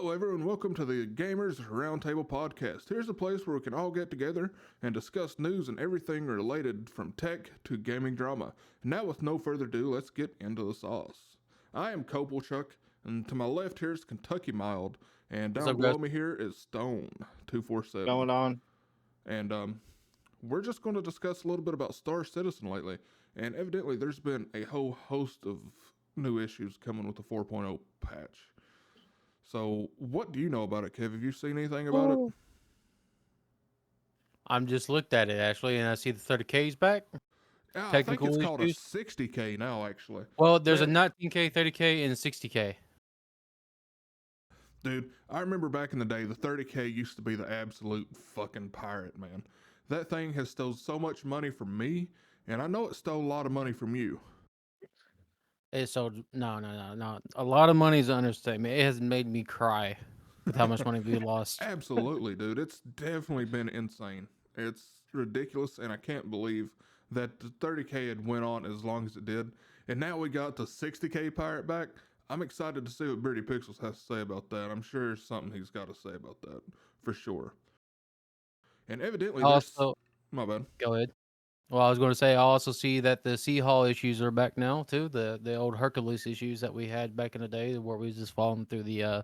Hello, everyone. Welcome to the Gamers Roundtable Podcast. Here's a place where we can all get together and discuss news and everything related from tech to gaming drama. And now, with no further ado, let's get into the sauce. I am Kopalchuck, and to my left here is Kentucky Mild, and What's down up, guys? below me here is Stone 247. Going on. And we're just going to discuss a little bit about Star Citizen lately. And evidently, there's been a whole host of new issues coming with the 4.0 patch. So, what do you know about it, Kev? Have you seen anything about it? I'm just looked at it actually, and I see the 30K's back. Yeah, I think Technical it's called a issues. 60K now, actually. Well, there's a Man, 19K, 30K, and 60K. dude, I remember back in the day, the 30K used to be the absolute fucking pirate, man. That thing has stole so much money from me, and I know it stole a lot of money from you. It's so no. A lot of money is an understatement. It has made me cry with how much money we lost. Absolutely, dude. It's definitely been insane. It's ridiculous, and I can't believe that the 30K had went on as long as it did. And now we got the 60K pirate back. I'm excited to see what Birdie Pixels has to say about that. I'm sure there's something he's got to say about that, for sure. And evidently, there's... Also, My bad. go ahead. Well, I was going to say I also see that the Sea Hall issues are back now too. The old Hercules issues that we had back in the day, where we was just falling through the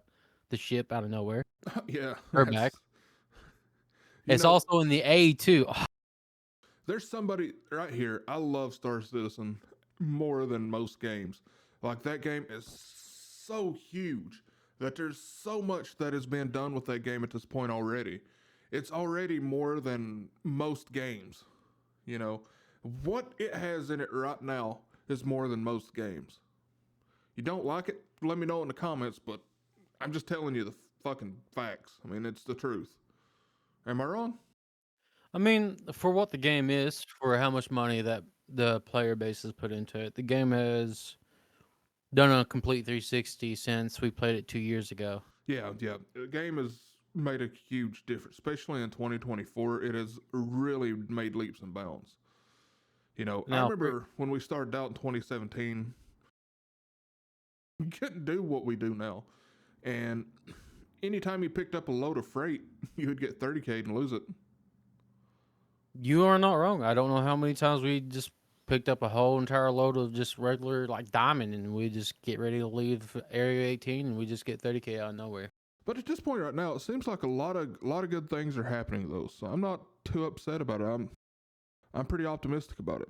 ship out of nowhere. Yeah, Are back. You It's know, also in the A too. there's somebody right here. I love Star Citizen more than most games. Like, that game is so huge that there's so much that has been done with that game at this point already. It's already more than most games. You know, what it has in it right now is more than most games. You don't like it? Let me know in the comments, but I'm just telling you the fucking facts. I mean, it's the truth. Am I wrong? I mean, for what the game is, for how much money that the player base has put into it, the game has done a complete 360 since we played it 2 years ago. Yeah. The game has made a huge difference, especially in 2024. It has really made leaps and bounds. You know, I Now, remember when we started out in 2017, we couldn't do what we do now. And anytime you picked up a load of freight, you would get 30K and lose it. you are not wrong. I don't know how many times we just picked up a whole entire load of just regular like diamond, and we just get ready to leave Area 18, and we just get 30K out of nowhere. But at this point right now, it seems like a lot of good things are happening though. So I'm not too upset about it. I'm pretty optimistic about it.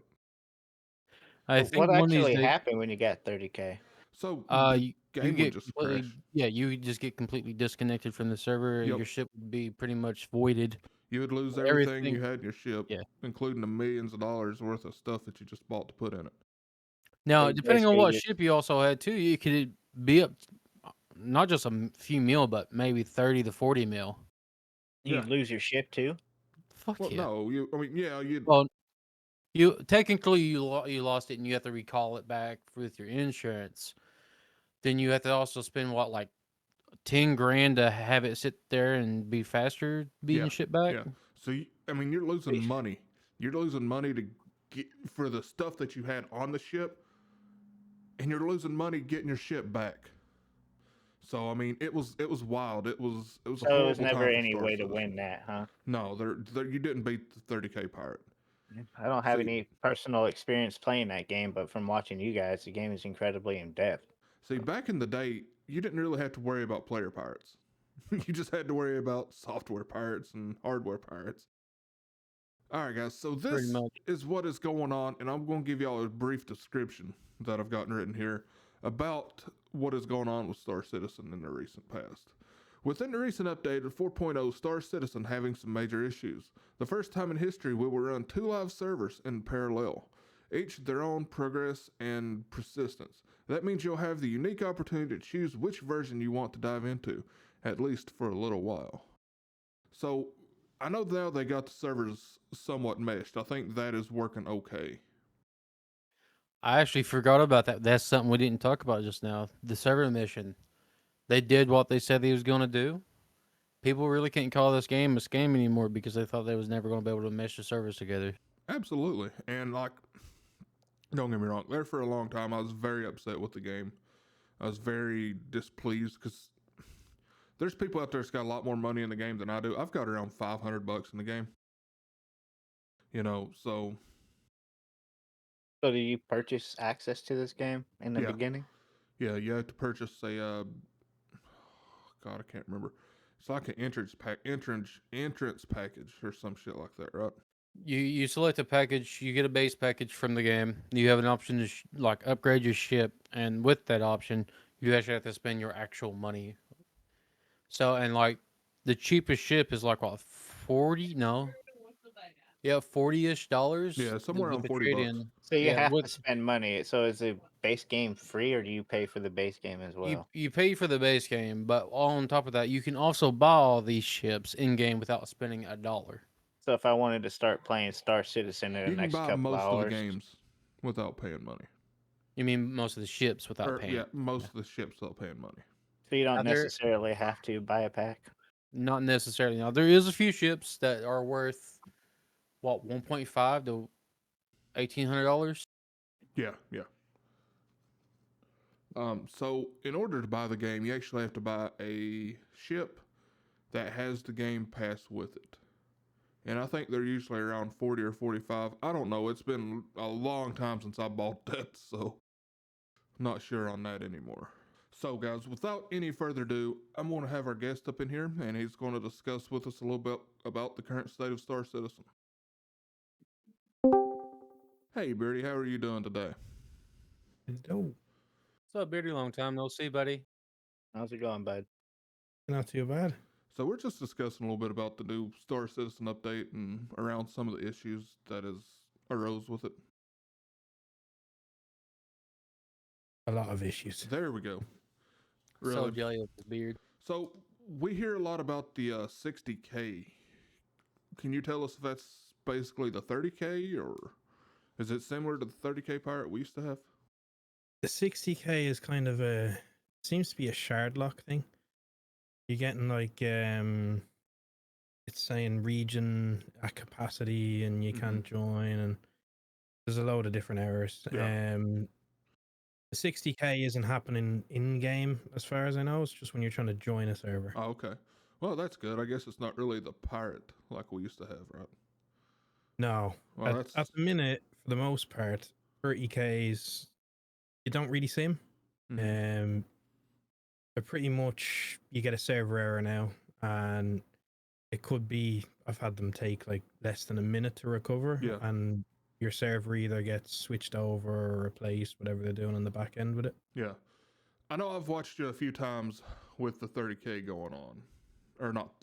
I But think what one of these actually days, happened when you got 30K? So the you game would get just completely, crash. yeah, you just get completely disconnected from the server, and Yep. your ship would be pretty much voided. You would lose everything Everything, you had in your ship, yeah. including the millions of dollars worth of stuff that you just bought to put in it. Now, So depending on basically, what ship you also had too, you could be up not just a few mil, but maybe 30 to 40 mil. you Yeah. lose your ship too. Fuck Well, yeah. no, I mean, yeah, you. Well, you technically you lost it, and you have to recall it back with your insurance. Then you have to also spend what, like 10 grand to have it sit there and be faster being Yeah, shipped back. yeah. So I mean, you're losing money. You're losing money to get for the stuff that you had on the ship, and you're losing money getting your ship back. So I mean, it was wild. It was a So there was horrible never time for any Star way to win Citizen. that, huh? No, you didn't beat the 30K pirate. I don't have See, any personal experience playing that game, but from watching you guys, the game is incredibly in depth. back in the day, you didn't really have to worry about player pirates. You just had to worry about software pirates and hardware pirates. All right, guys. So Pretty this much. is what is going on, and I'm going to give y'all a brief description that I've gotten written here about what is going on with Star Citizen in the recent past. Within the recent update of 4.0, Star Citizen having some major issues. The first time in history we will run 2 live servers in parallel, each their own progress and persistence. That means you'll have the unique opportunity to choose which version you want to dive into, at least for a little while. So, I know now they got the servers somewhat meshed. I think that is working okay. I actually forgot about that. That's something we didn't talk about just now. The server mission. They did what they said they was going to do. People really can't call this game a scam anymore because they thought they was never going to be able to mesh the servers together. Absolutely. And, like, don't get me wrong, there for a long time I was very upset with the game. I was very displeased because there's people out there that's got a lot more money in the game than I do. I've got around $500 in the game. So So do you purchase access to this game in the Yeah. beginning? yeah, you have to purchase a God, I can't remember. It's like an entrance package or some shit like that, right? You select a package, you get a base package from the game. You have an option to like upgrade your ship, and with that option, you actually have to spend your actual money. So and like the cheapest ship is like what 40? No, yeah, $40-ish. Yeah, somewhere With around the $40. trade in. So you Yeah, have with to spend money. So is the base game free, or do you pay for the base game as you well? you pay for the base game, but on top of that, you can also buy all these ships in game without spending $1. So if I wanted to start playing Star Citizen in the You can next buy couple most of the hours, games without paying money. You mean most of the ships without Or paying? most of the ships without paying money. so you Now don't necessarily have to buy a pack. not necessarily. Now there is a few ships that are worth what 1.5 to $1,800. Yeah. So in order to buy the game, you actually have to buy a ship that has the game pass with it. And I think they're usually around 40 or 45. I don't know. It's been a long time since I bought that, so I'm not sure on that anymore. So, guys, without any further ado, I'm going to have our guest up in here, and he's going to discuss with us a little bit about the current state of Star Citizen. Hey, Beardy, how are you doing today? No, What's up, Beardy? Long time no see, buddy. How's it going, bud? not too bad. So we're just discussing a little bit about the new Star Citizen update and around some of the issues that has arose with it. A lot of issues. There we go. So Really? jelly with his beard. So we hear a lot about the 60K. Can you tell us if that's basically the 30K, or is it similar to the 30K pirate we used to have? The 60K is kind of seems to be a shard lock thing. You're getting like it's saying region at capacity and you can't join, and there's a load of different errors. Yeah. The 60K isn't happening in game as far as I know. It's just when you're trying to join a server. Oh, okay. Well, that's good. I guess it's not really the pirate like we used to have, right? No, Well, at the minute, for the most part, 30Ks you don't really see them. Mhm. They're pretty much you get a server error now, and it could be I've had them take like less than a minute to recover, Yeah. and your server either gets switched over or replaced, whatever they're doing on the back end with it. Yeah. I know I've watched you a few times with the 30K going on. Or not.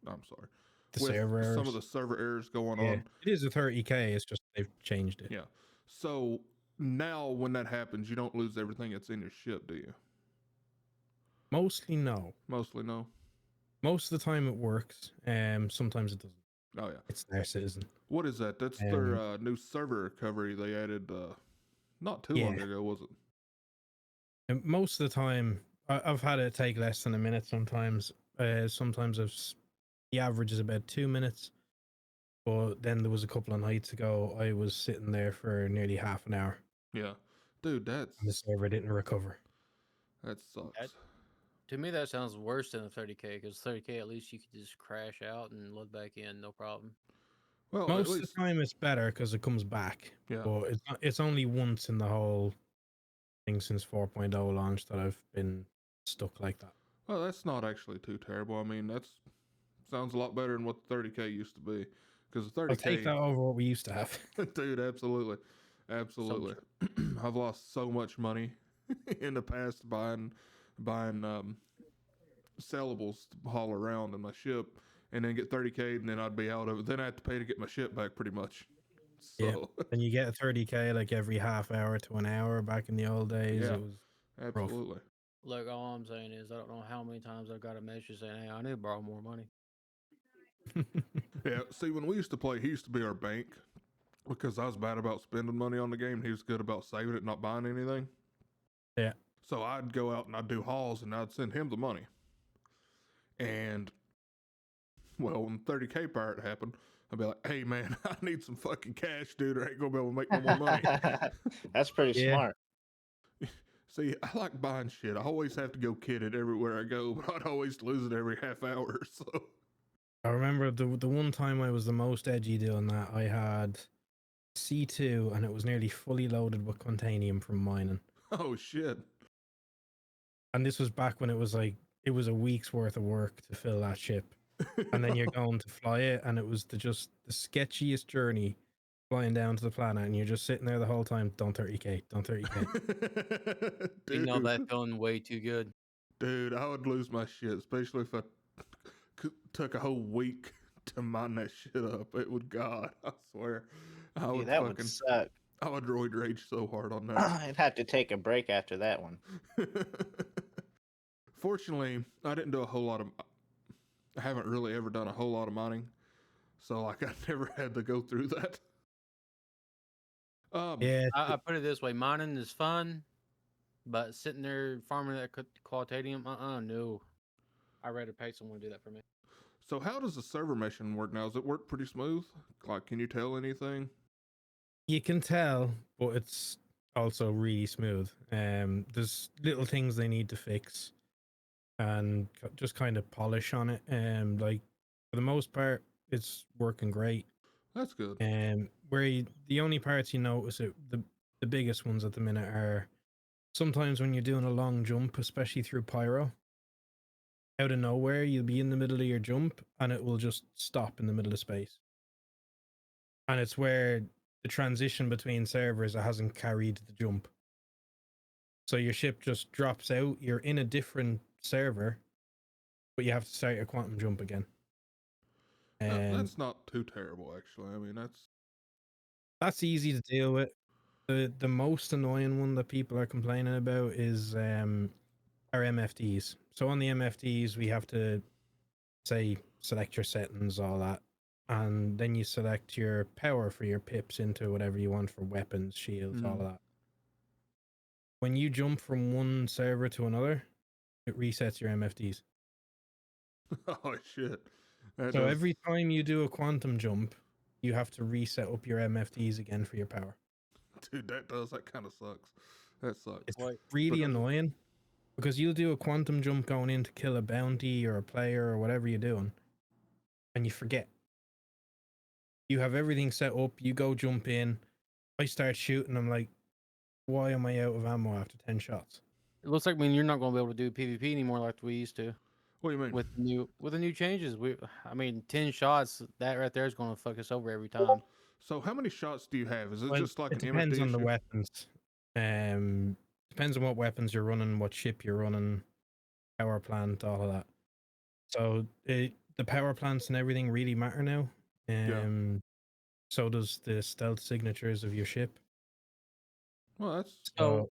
I'm sorry. The with server some errors. of the server errors going Yeah, on. it is a 30K. It's just they've changed it. Yeah. So now when that happens, you don't lose everything that's in your ship, do you? Mostly no. Mostly no. Most of the time it works. Sometimes it doesn't. Oh yeah. It's their citizen. What is that? That's their new server recovery they added not too long ago, was it? And most of the time, I've had it take less than a minute. Sometimes, the average is about 2 minutes. But then there was a couple of nights ago, I was sitting there for nearly half an hour. Yeah. Dude, And the server didn't recover. That sucks. To me, that sounds worse than a 30K, because 30K at least you could just crash out and load back in, no problem. Well, Most of the time it's better because it comes back. Yeah. But it's only once in the whole thing since 4.0 launched that I've been stuck like that. Well, that's not actually too terrible. I mean, that's sounds a lot better than what the 30K used to be. Because the 30K, I'll take that over what we used to have. Dude, absolutely. I've lost so much money in the past buying sellables to haul around in my ship, and then get 30K, and then I'd be out of it. Then I have to pay to get my ship back, pretty much. So, yeah. And you get a 30K like every half hour to an hour back in the old days. Yeah, It was absolutely. rough. Look, all I'm saying is I don't know how many times I've got a message saying, hey, I need to borrow more money. Yeah, see, when we used to play, he used to be our bank because I was bad about spending money on the game, and he was good about saving it and not buying anything. Yeah. So I'd go out and I'd do hauls, and I'd send him the money. And, well, when 30K pirate happened, I'd be like, hey, man, I need some fucking cash, dude, or I ain't going to be able to make no more money. That's pretty Yeah. smart. See, I like buying shit. I always have to go kit it everywhere I go, but I'd always lose it every half hour. So, I remember the one time I was the most edgy doing that. I had C2 and it was nearly fully loaded with contanium from mining. oh shit. And this was back when it was like it was a week's worth of work to fill that ship. And then you're going to fly it, and it was just the sketchiest journey flying down to the planet, and you're just sitting there the whole time. Don't 30k, don't 30k. You know that dude, feeling way too good. dude, I would lose my shit, especially if I took a whole week to mine that shit up. It would, God, I swear, I Yeah, would that fucking, would suck. I would roid rage so hard on that. I'd have to take a break after that one. Fortunately, I didn't do a whole lot of. I haven't really ever done a whole lot of mining, so like I never had to go through that. Yeah, I put it this way: mining is fun, but sitting there farming that qualitative, no. I'd rather pay someone to do that for me. So how does the server meshing work now? Does it work pretty smooth? Like, can you tell anything? you can tell, but it's also really smooth. There's little things they need to fix and just kind of polish on it. Like for the most part, it's working great. That's good. The only parts you notice it, the biggest ones at the minute are sometimes when you're doing a long jump, especially through pyro, out of nowhere, you'll be in the middle of your jump and it will just stop in the middle of space. And it's where the transition between servers hasn't carried the jump. So your ship just drops out, you're in a different server, but you have to start your quantum jump again. That's not too terrible, actually. I mean, That's easy to deal with. The most annoying one that people are complaining about is our MFDs. So on the MFDs, we have to say select your settings, all that, and then you select your power for your pips into whatever you want for weapons, shields, all of that. When you jump from one server to another, it resets your MFDs. oh shit. That So does- every time you do a quantum jump, you have to reset up your MFDs again for your power. dude, that kind of sucks. That sucks. It's Like, really because- annoying because you'll do a quantum jump going in to kill a bounty or a player or whatever you're doing, and you forget. You have everything set up, you go jump in, I start shooting, I'm like, why am I out of ammo after 10 shots? it looks like you're not going to be able to do PvP anymore like we used to. What do you mean? With the new changes, 10 shots, that right there is going to fuck us over every time. So how many shots do you have? Is it Well, just like it an depends MFD on the issue? weapons. Depends on what weapons you're running, what ship you're running, power plant, all of that. So the power plants and everything really matter now. So does the stealth signatures of your ship. Well, that's So,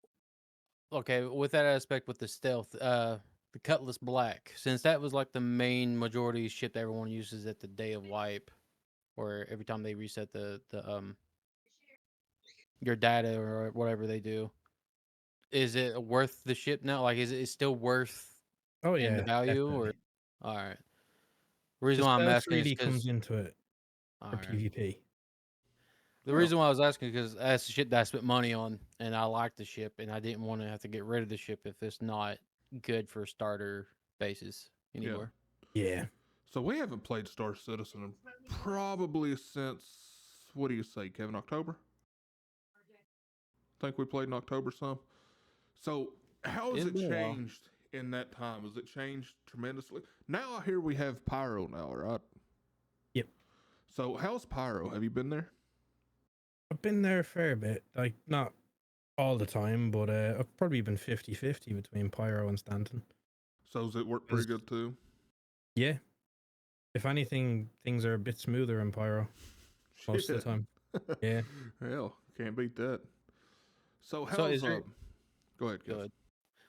okay, with that aspect with the stealth, the Cutlass Black, since that was like the main majority ship that everyone uses at the day of wipe, or every time they reset the your data or whatever they do, is it worth the ship now? Like, is it still worth Oh in yeah, the value? definitely. Or all right, the The reason why I'm stealth asking is really because comes into it for PvP. the reason why I was asking because that's the ship that I spent money on, and I like the ship, and I didn't want to have to get rid of the ship if it's not good for starter bases anymore. Yeah. so we haven't played Star Citizen in probably since, what do you say, Kevin? October? Think we played in October some. So how has It's it been a while. changed in that time? Has it changed tremendously? Now I hear we have Pyro now, right? Yep. So how's Pyro? Have you been there? I've been there a fair bit. Like, not all the time, but I've probably been 50-50 between Pyro and Stanton. So does it work pretty good too? Yeah. If anything, things are a bit smoother in Pyro most of the Shit. time. Yeah. Hell, can't beat that. So how's So is there- Go ahead, Kev. Good.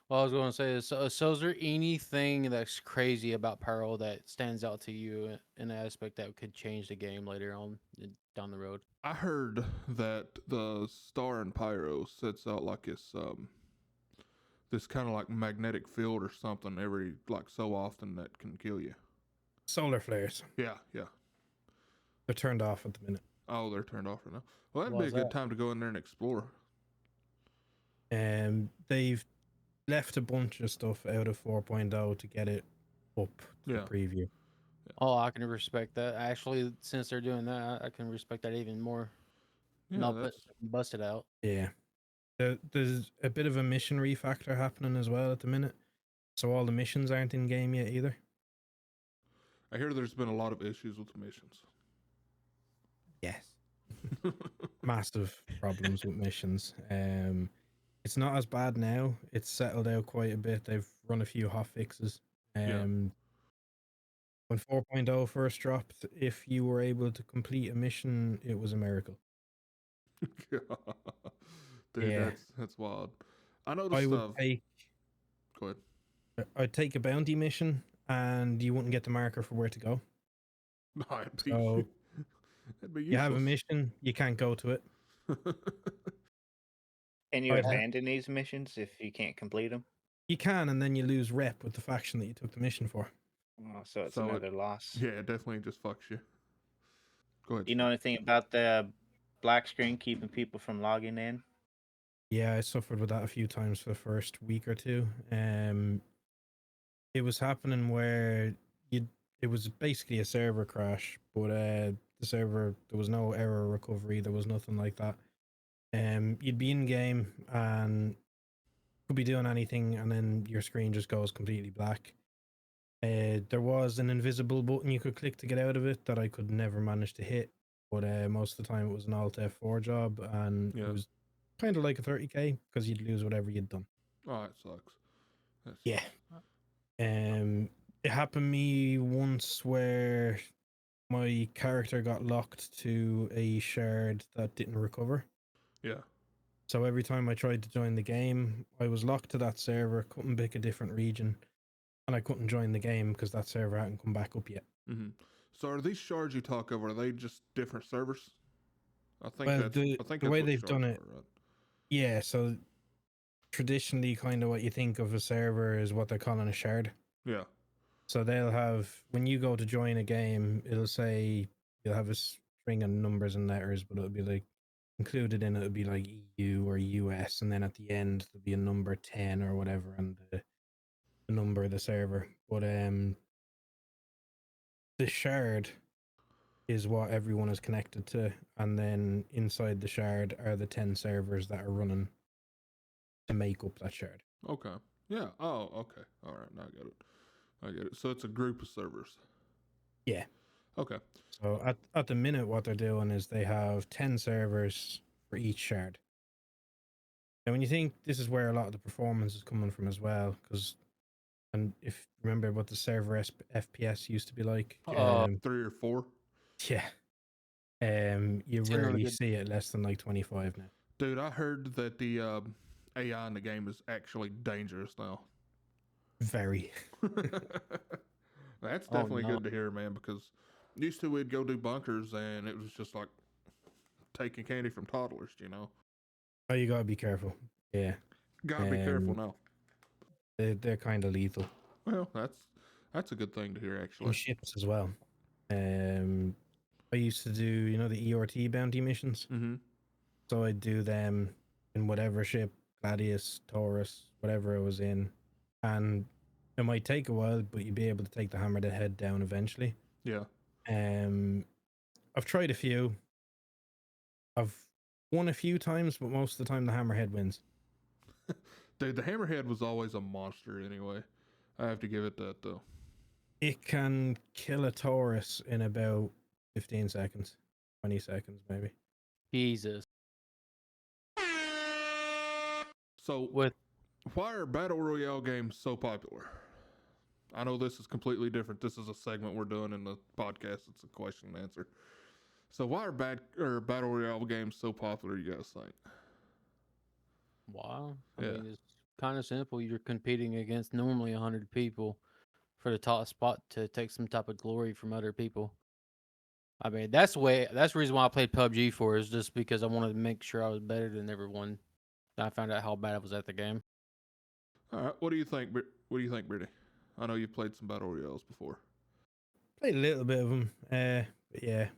Well, I was going to say is, so is there anything that's crazy about Pearl that stands out to you in an aspect that could change the game later on down the road? I heard that the star in Pyro sets out like this kind of like magnetic field or something every like so often that can kill you. Solar flares. Yeah. They're turned off at the minute. Oh, they're turned off right now. Well, that'd Why be a is good that? time to go in there and explore. They've left a bunch of stuff out of 4.0 to get it up to Yeah. the preview. Oh, I can respect that. Actually, since they're doing that, I can respect that even more. Yeah, Not that's bust it out. Yeah. There's a bit of a mission refactor happening as well at the minute. So all the missions aren't in game yet either. I hear there's been a lot of issues with the missions. Yes. Massive problems with missions. It's not as bad now. It's settled out quite a bit. They've run a few hot fixes. Yeah. When 4.0 first dropped, if you were able to complete a mission, it was a miracle. Dude, Yeah. that's wild. I noticed I would take go ahead. I'd take a bounty mission and you wouldn't get the marker for where to go. No, So it'd be you have a useless. mission, you can't go to it. And you I'd ha- abandon these missions if you can't complete them. You can, and then you lose rep with the faction that you took the mission for. Oh, so it's So another loss. Yeah, it definitely just fucks you. Go ahead. You know anything about the black screen keeping people from logging in? Yeah, I suffered with that a few times for the first week or two. It was happening where it was basically a server crash, but the server, there was no error recovery, there was nothing like that. You'd be in game and could be doing anything, and then your screen just goes completely black. There was an invisible button you could click to get out of it that I could never manage to hit, but most of the time it was an Alt F4 job, and Yeah. it was kind of like a 30k because you'd lose whatever you'd done. Oh, it sucks. That Yeah. sucks. It happened to me once where my character got locked to a shard that didn't recover. Yeah. So every time I tried to join the game, I was locked to that server, couldn't pick a different region, and I couldn't join the game because that server hadn't come back up yet. Mm-hmm. So are these shards you talk of, are they just different servers? I think Well, that's the that's way what they've done shards it, are, right? yeah. So traditionally, kind of what you think of a server is what they're calling a shard. Yeah. So they'll have, when you go to join a game, it'll say you'll have a string of numbers and letters, but it'll be like included in it, it'll be like EU or US, and then at the end there'll be a number 10 or whatever, and the number of the server. But the shard is what everyone is connected to, and then inside the shard are the 10 servers that are running to make up that shard. Okay. Yeah. Oh, okay. All right. Now I get it. So it's a group of servers. Yeah. Okay. So at the minute, what they're doing is they have 10 servers for each shard. And when you think this is where a lot of the performance is coming from as well, because, and if you remember what the server FPS used to be like, 3 or 4. yeah, you It's really rarely good. see it less than like 25 now. Dude, I heard that the AI in the game is actually dangerous now. Very. That's Oh, definitely no. good to hear, man, because used to we'd go do bunkers and it was just like taking candy from toddlers, you know? Oh, you gotta be careful. Yeah, Gotta be careful now. they're kind of lethal. Well, that's a good thing to hear, In actually. ships as well. I used to do, you know, the ERT bounty missions. Mm-hmm. So I'd do them in whatever ship, Gladius, Taurus, whatever it was in. And it might take a while, but you'd be able to take the hammerhead head down eventually. Yeah. I've tried a few. I've won a few times, but most of the time the hammerhead wins. Dude, the hammerhead was always a monster anyway. I have to give it that, though. It can kill a Taurus in about 15 seconds, 20 seconds maybe. Jesus. So, With why are Battle Royale games so popular? I know this is completely different. This is a segment we're doing in the podcast. It's a question and answer. So, why are Battle Royale games so popular, you guys think? wow. I Yeah. mean, it's kind of simple. You're competing against normally 100 people for the top spot to take some type of glory from other people. I mean, that's the reason why I played PUBG for, is just because I wanted to make sure I was better than everyone. I found out how bad I was at the game. All right. What do you think? What do you think, Brittany? I know you've played some Battle Royales before. Played a little bit of them. But yeah,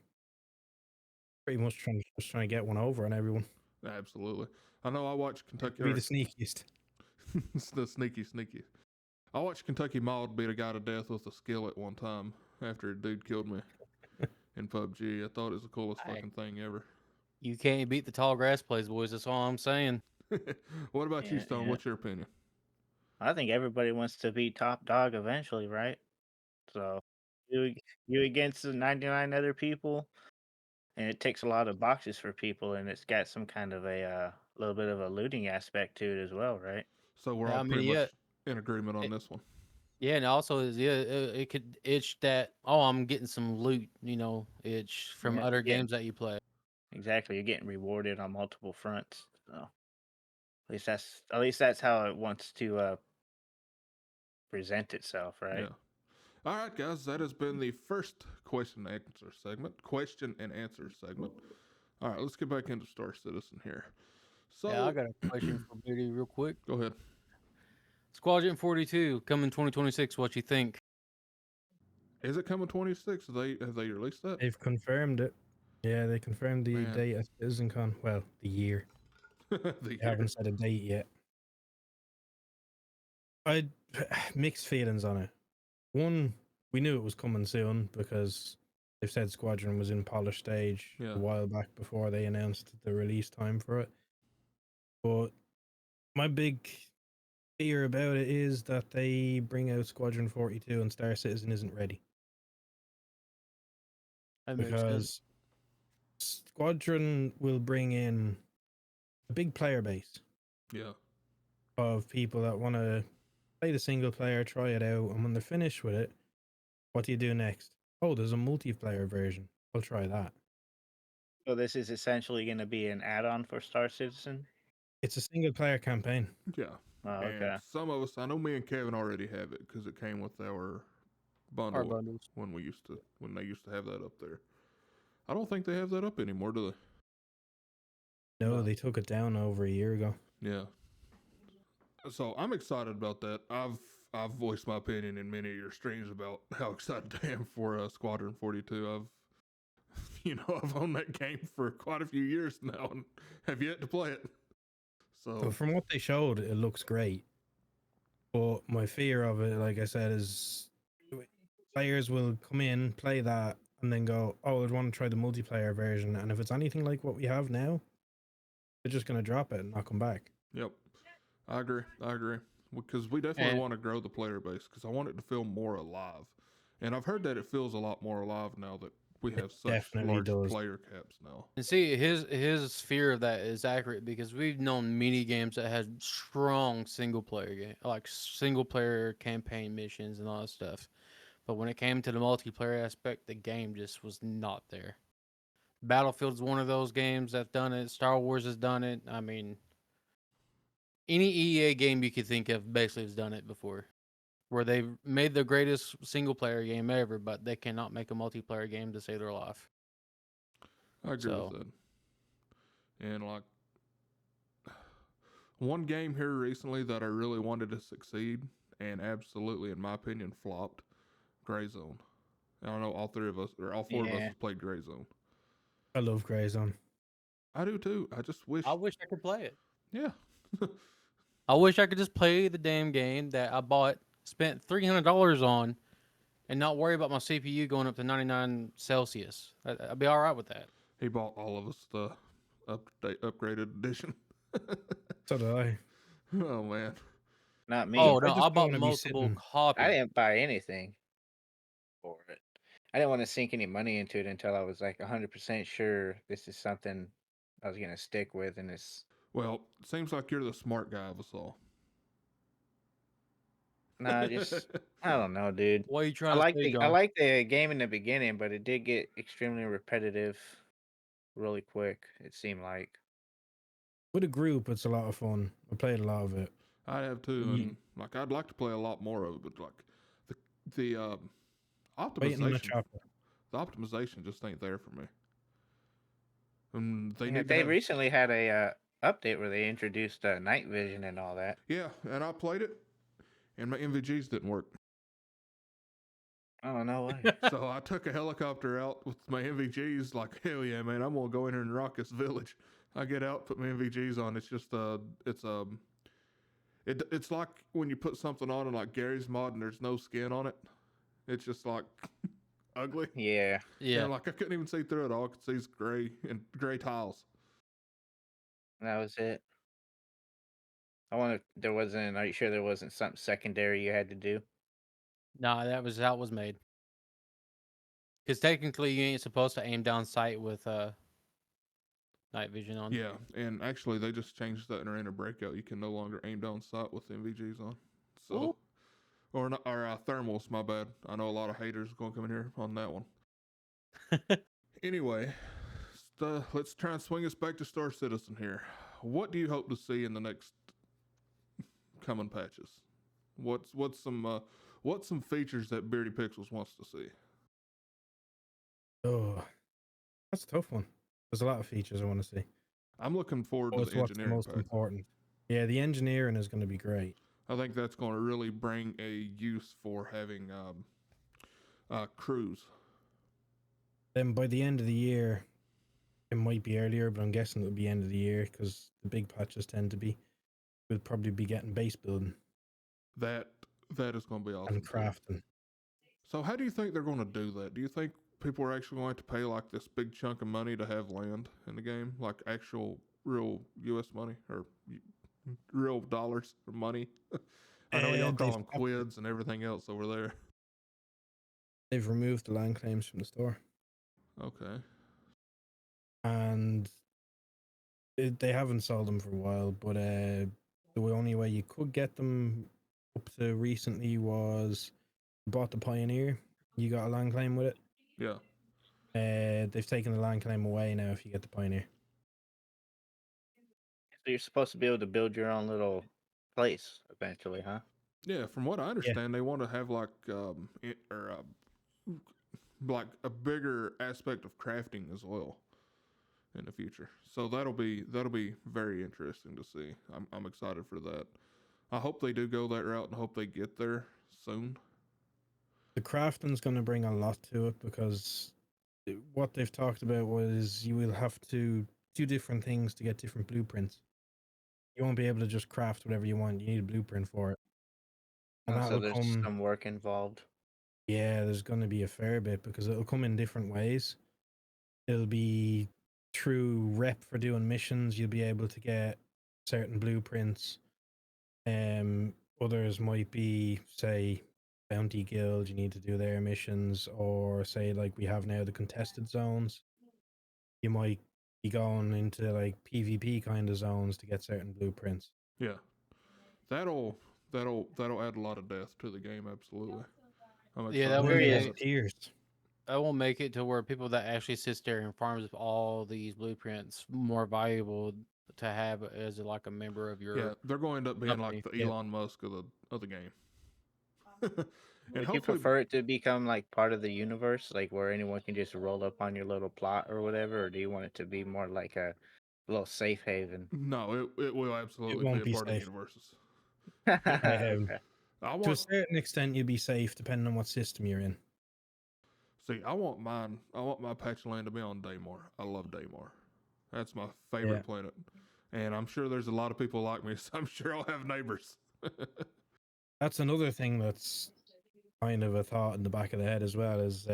pretty much just trying to get one over on everyone. Absolutely. I know I watched Kentucky. Be the sneakiest. It's the sneaky. I watched Kentucky Mild beat a guy to death with a skillet one time after a dude killed me in PUBG. I thought it was the coolest Hey. fucking thing ever. You can't beat the tall grass plays, boys. That's all I'm saying. What about you, Yeah, Stone? yeah. What's your opinion? I think everybody wants to be top dog eventually, right? So you against the 99 other people, and it ticks a lot of boxes for people, and it's got some kind of a little bit of a looting aspect to it as well, right? So we're Yeah, all I mean, pretty yeah. much in agreement on It- this one. Yeah, and also it could itch that, oh, I'm getting some loot, itch from Yeah, other yeah. games that you play. Exactly, you're getting rewarded on multiple fronts. So at least that's how it wants to present itself, right? Yeah. All right, guys, that has been the first question and answer segment. All right, let's get back into Star Citizen here. So, Yeah, I got a question for Booty real quick. go ahead. Squadron 42 coming 2026. What you think? Is it coming 26? Have they released that? They've confirmed it. Yeah, they confirmed the Man. date at CitizenCon. Well, the year. The They year. haven't set a date yet. I mixed feelings on it. One, we knew it was coming soon because they've said Squadron was in polished stage Yeah. a while back before they announced the release time for it. But my big fear about it is that they bring out Squadron 42 and Star Citizen isn't ready. That makes sense. Because Squadron will bring in a big player base Yeah. of people that want to play the single player, try it out, and when they're finished with it, what do you do next? Oh, there's a multiplayer version. I'll try that. So this is essentially going to be an add-on for Star Citizen. It's a single player campaign. Yeah. Oh, And okay. some of us, I know me and Kevin already have it because it came with our bundle Our bundles. when they used to have that up there. I don't think they have that up anymore, do they? No, No. they took it down over a year ago. Yeah. So I'm excited about that. I've voiced my opinion in many of your streams about how excited I am for Squadron 42. I've owned that game for quite a few years now and have yet to play it. So So from what they showed, it looks great. But my fear of it, like I said, is players will come in, play that, and then go, oh, I'd want to try the multiplayer version. And if it's anything like what we have now, they're just going to drop it and not come back. yep, I agree. Because we definitely And- want to grow the player base because I want it to feel more alive. And I've heard that it feels a lot more alive now that we have such definitely large does. player caps now. And see, his fear of that is accurate because we've known many games that had strong single player campaign missions and all that stuff. But when it came to the multiplayer aspect, the game just was not there. Battlefield's one of those games that's done it. Star Wars has done it. I mean, any EA game you could think of basically has done it before. Where they've made the greatest single player game ever, but they cannot make a multiplayer game to save their life. I agree So- with that. And like one game here recently that I really wanted to succeed and absolutely, in my opinion, flopped. Gray Zone. I don't know, all four of us Yeah. have played Gray Zone. I love Grey Zone. I do too. I just wish. I wish I could play it. Yeah. I wish I could just play the damn game that I spent $300 on, and not worry about my CPU going up to 99 Celsius. I'd be all right with that. He bought all of us the upgraded edition. So did I. Oh man. Not me. Oh I no, just I don't bought wanna be multiple sitting- copies. I didn't buy anything for it. I didn't want to sink any money into it until I was like 100% sure this is something I was going to stick with, and it's Well, seems like you're the smart guy of us all. just I don't know, dude. What are you I trying like to say, the I John? like the game in the beginning, but it did get extremely repetitive really quick. It seemed like. With a group, it's a lot of fun. I played a lot of it. I have too, Ye- and like I'd like to play a lot more of it, but like the Waiting on a optimization, chopper. the optimization just ain't there for me. And they Yeah, need to they have, recently had a update where they introduced night vision and all that. yeah, and I played it, and my MVGs didn't work. Oh no way! So I took a helicopter out with my MVGs, like, hell yeah, man, I'm gonna go in here and rock this village. I get out, put my MVGs on. It's just It's like when you put something on in like Gary's mod and there's no skin on it. It's just like ugly. Yeah. Yeah. And like I couldn't even see through it. All I could see is gray tiles. That was it. I wonder there wasn't. Are you sure there wasn't something secondary you had to do? No, that was how it was made. Because technically, you ain't supposed to aim down sight with night vision on. Yeah, and actually they just changed that in Arena Breakout. You can no longer aim down sight with MVGs on. So, Ooh. or thermals. My bad. I know a lot of haters going to come in here on that one. Anyway, let's try and swing us back to Star Citizen here. What do you hope to see in the next coming patches? What's some features that Beardy Pixels wants to see? Oh, that's a tough one. There's a lot of features I want to see. I'm looking forward to It's the what's the engineering most pack. important. Yeah, the engineering is going to be great. I think that's going to really bring a use for having crews. Then by the end of the year, it might be earlier, but I'm guessing it'll be end of the year because the big patches tend to be. We'll probably be getting base building That is going to be awesome. and too. crafting. So how do you think they're going to do that? Do you think people are actually going to pay like this big chunk of money to have land in the game, like actual real U.S. money or real dollars or money? I know y'all call them quids and everything else over there. They've removed the land claims from the store, Okay. and they haven't sold them for a while. But the only way you could get them up to recently was you bought the Pioneer. You got a land claim with it. Yeah. They've taken the land claim away now if you get the Pioneer. So you're supposed to be able to build your own little place eventually, huh? Yeah. From what I understand, they want to have like like a bigger aspect of crafting as well in the future. So that'll be very interesting to see. I'm excited for that. I hope they do go that route and hope they get there soon. The crafting's going to bring a lot to it because what they've talked about was you will have to do different things to get different blueprints. You won't be able to just craft whatever you want. You need a blueprint for it. And So that'll there's come. some work involved. Yeah, there's going to be a fair bit because it'll come in different ways. It'll be through rep for doing missions. You'll be able to get certain blueprints. Others might be, say, Bounty Guild. You need to do their missions, or say like we have now the contested zones. You might be going into like PvP kind of zones to get certain blueprints. Yeah. That'll add a lot of depth to the game, absolutely. I'm Yeah, excited that for would Maybe be that. have tiers. I will make it to where people that actually sits there and farms all these blueprints more valuable to have as like a member of your. Yeah, they're going to end up being company. like the Yep. Elon Musk of the game. And Would you hopefully, prefer it to become like part of the universe, like where anyone can just roll up on your little plot or whatever, or do you want it to be more like a little safe haven? no, it will absolutely won't be be a part of the safe. universes. Okay. I To a want certain extent, you'll be safe depending on what system you're in. I want my patch of land to be on Daymar. I love Daymar. That's my favorite Yeah. planet. And I'm sure there's a lot of people like me, so I'm sure I'll have neighbors. That's another thing that's kind of a thought in the back of the head as well is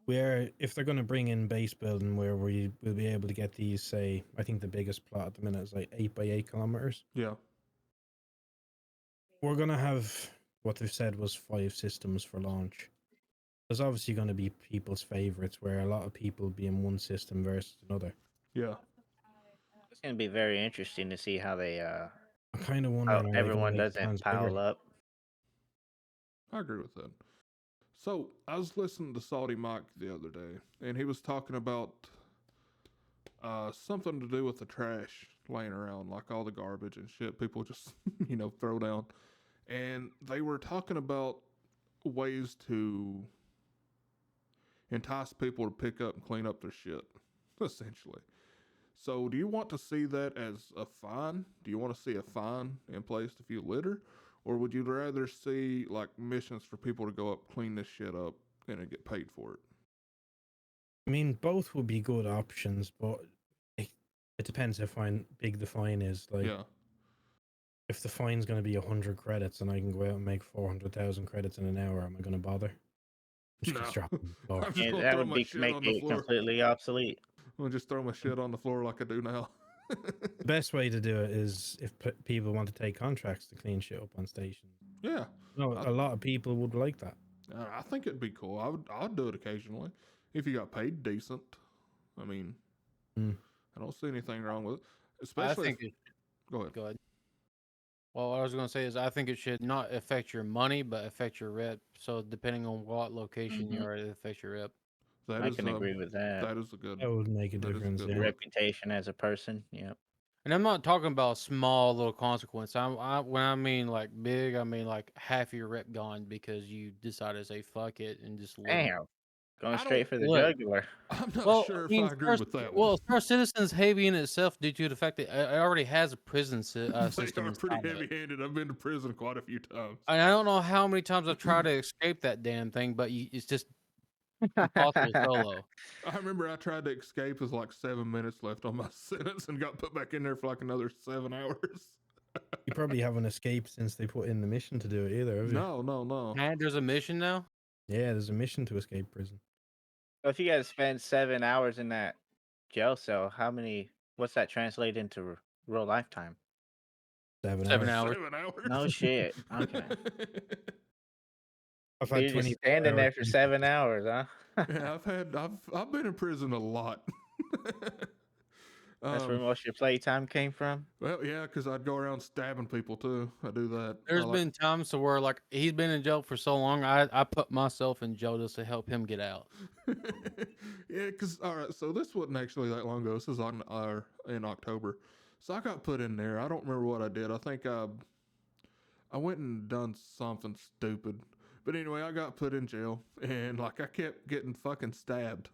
if they're going to bring in base building where we will be able to get these, say, I think the biggest plot at the minute is like 8 by 8 kilometers. Yeah. We're going to have what they've said was 5 systems for launch. There's obviously going to be people's favorites where a lot of people will be in one system versus another. Yeah. It's gonna be very interesting to see how they I'm kind of how wondering are they everyone going to make doesn't plans pile bigger? up. I agree with that. So I was listening to Salty Mike the other day, and he was talking about something to do with the trash laying around, like all the garbage and shit people just throw down. And they were talking about ways to entice people to pick up and clean up their shit, essentially. So do you want to see that as a fine? Do you want to see a fine in place if you litter? Or would you rather see like missions for people to go up, clean this shit up, and then get paid for it? I mean, both would be good options, but it depends how big the fine is. Like, Yeah. if the fine's going to be 100 credits and I can go out and make 400,000 credits in an hour, am I going to bother? I'm just going No. to drop it on the floor. I'm just Yeah, gonna that throw would my be shit make on the it floor. completely obsolete. I'm gonna just throw my shit on the floor like I do now. The best way to do it is if people want to take contracts to clean shit up on stations. Yeah, No, I- a lot of people would like that. I think it'd be cool. I'd do it occasionally if you got paid decent. I mean, Mm. I don't see anything wrong with it. I Especially think if, it, go ahead. go ahead. Well, what I was going to say is I think it should not affect your money, but affect your rep. So depending on what location you are, it affects your rep. That I is can agree with that. that is a good That would make a that is a difference. good Yeah. Your look. reputation as a person. Yep. And I'm not talking about small little consequence. When I mean like big, I mean like half your rep gone because you decided to say fuck it and just live. Damn. Going I straight don't- for the Look. jugular. I'm not Well, sure I if mean, I agree with that well, one. Star Citizen's heavy in itself due to the fact that it already has a prison They system are pretty inside of it. heavy-handed. I've been to prison quite a few times. And I don't know how many times I've tried to escape that damn thing, but it's just impossible solo. I remember I tried to escape. There's like 7 minutes left on my sentence and got put back in there for like another 7 hours. You probably haven't escaped since they put in the mission to do it either, have you? No. And there's a mission now. Yeah, there's a mission to escape prison. So if you guys spend 7 hours in that jail cell, what's that translate into real lifetime? 7 7 hours. hours. 7 hours. No shit. Okay. I've So had you're just 24 standing there hours for to- 7 hours, huh? Yeah, I've been in prison a lot. That's where most of your playtime came from? Well, yeah, because I'd go around stabbing people too. I do that. There's been times to where like he's been in jail for so long, I put myself in jail just to help him get out. Yeah, because all right, so this wasn't actually that long ago. This is in October. So I got put in there. I don't remember what I did. I think I went and done something stupid. But anyway, I got put in jail, and like I kept getting fucking stabbed.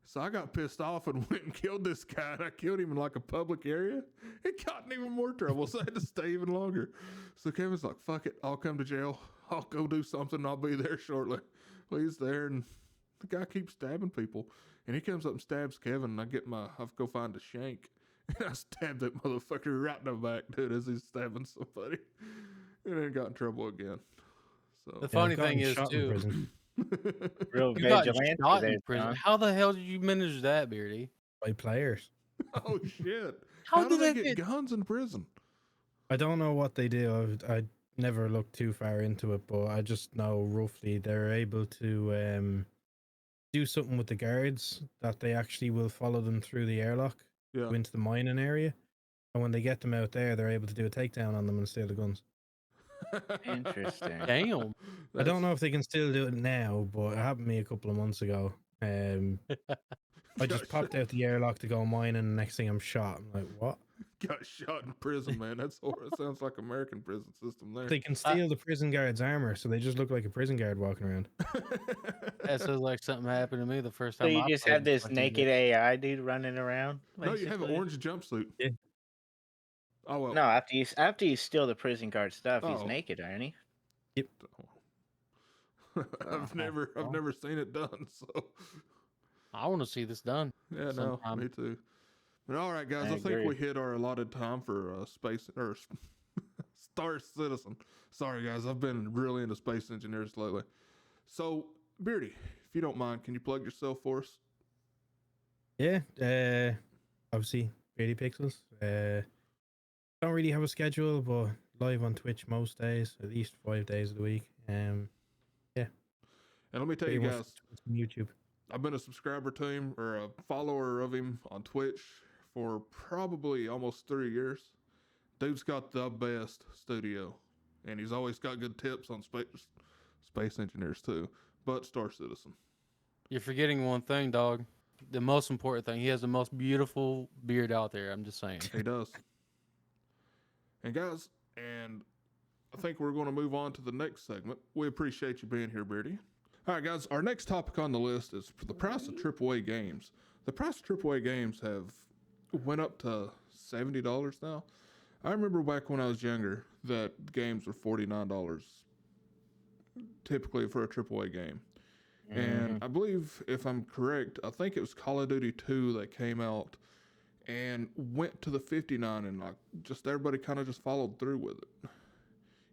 So I got pissed off and went and killed this guy, and I killed him in like a public area. It got in even more trouble, so I had to stay even longer. So Kevin's like, fuck it, I'll come to jail. I'll go do something. I'll be there shortly. Well, he's there, and the guy keeps stabbing people. And he comes up and stabs Kevin, and I go find a shank. And I stabbed that motherfucker right in the back, dude, as he's stabbing somebody. And then got in trouble again. The So Yeah, funny I've gotten thing is shot in too, prison Real you got vigilante shot there, in prison. John. How the hell did you manage that, Beardy? by players. oh shit! How do did they that get get- guns in prison? I don't know what they do. I never looked too far into it, but I just know roughly they're able to do something with the guards that they actually will follow them through the airlock Yeah. into the mining area. And when they get them out there, they're able to do a takedown on them and steal the guns. Interesting. Damn. I don't know if they can still do it now, but it happened to me a couple of months ago. I just popped out the airlock to go mining, and next thing I'm shot. I'm like, what? Got shot in prison, man. That's horrible. It sounds like American prison system there. They can steal the prison guard's armor, so they just look like a prison guard walking around. That sounds like something happened to me the first So time. you I just played have this fucking naked it. AI dude running around? No, you have an basically? orange jumpsuit. Yeah. Oh well. No, after you steal the prison guard stuff, he's Oh. naked, ain't he? I've never seen it done. So I want to see this done. yeah, no, Sometime. me too. But all right, guys, I I think agree. we hit our allotted time for space or Star Citizen. Sorry, guys, I've been really into space engineers lately. So, Beardy, if you don't mind, can you plug yourself for us? Yeah, obviously, 30 pixels. Don't really have a schedule, but live on Twitch most days, at least 5 days of the week. And let me tell pretty you much guys, Twitch and YouTube. I've been a subscriber to him or a follower of him on Twitch for probably almost 3 years. Dude's got the best studio, and he's always got good tips on space engineers too. But Star Citizen, You're forgetting one thing, dog. The most important thing. He has the most beautiful beard out there. I'm just saying. he does. And guys, and I think we're going to move on to the next segment. We appreciate you being here, Beardy. All right, guys, our next topic on the list is the price of AAA games. The price of AAA games have went up to $70 now. I remember back when I was younger that games were $49 typically for a AAA game. And I believe, if I'm correct, I think it was Call of Duty 2 that came out and went to the 59, and like just everybody kind of just followed through with it.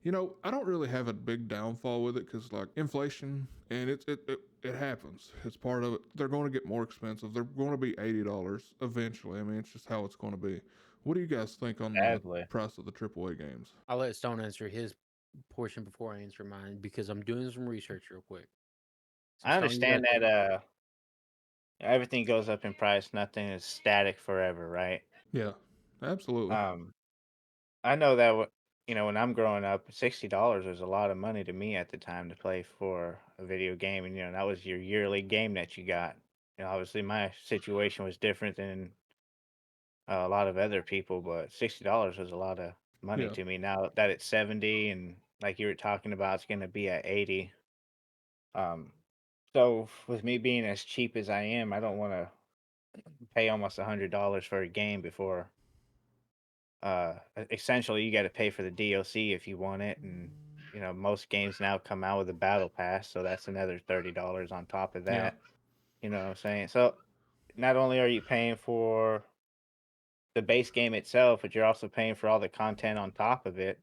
You know, I don't really have a big downfall with it because like inflation, and it happens. It's part of it. They're going to get more expensive. They're going to be $80 eventually. I mean, it's just how it's going to be. What do you guys think on the Sadly. price of the AAA games? I'll let Stone answer his portion before I answer mine because I'm doing some research real quick. So I Stone, you understand got that everything goes up in price. Nothing is static forever, right? Yeah, absolutely. I know that when I'm growing up, $60 was a lot of money to me at the time to play for a video game, and that was your yearly game that you got. Obviously my situation was different than a lot of other people, but $60 was a lot of money Yeah. to me. Now that it's 70, and like you were talking about, it's going to be at 80. So with me being as cheap as I am, I don't want to pay almost $100 for a game before. Essentially, you got to pay for the DLC if you want it, and most games now come out with a battle pass, so that's another $30 on top of Yeah. that. You know what I'm saying? So not only are you paying for the base game itself, but you're also paying for all the content on top of it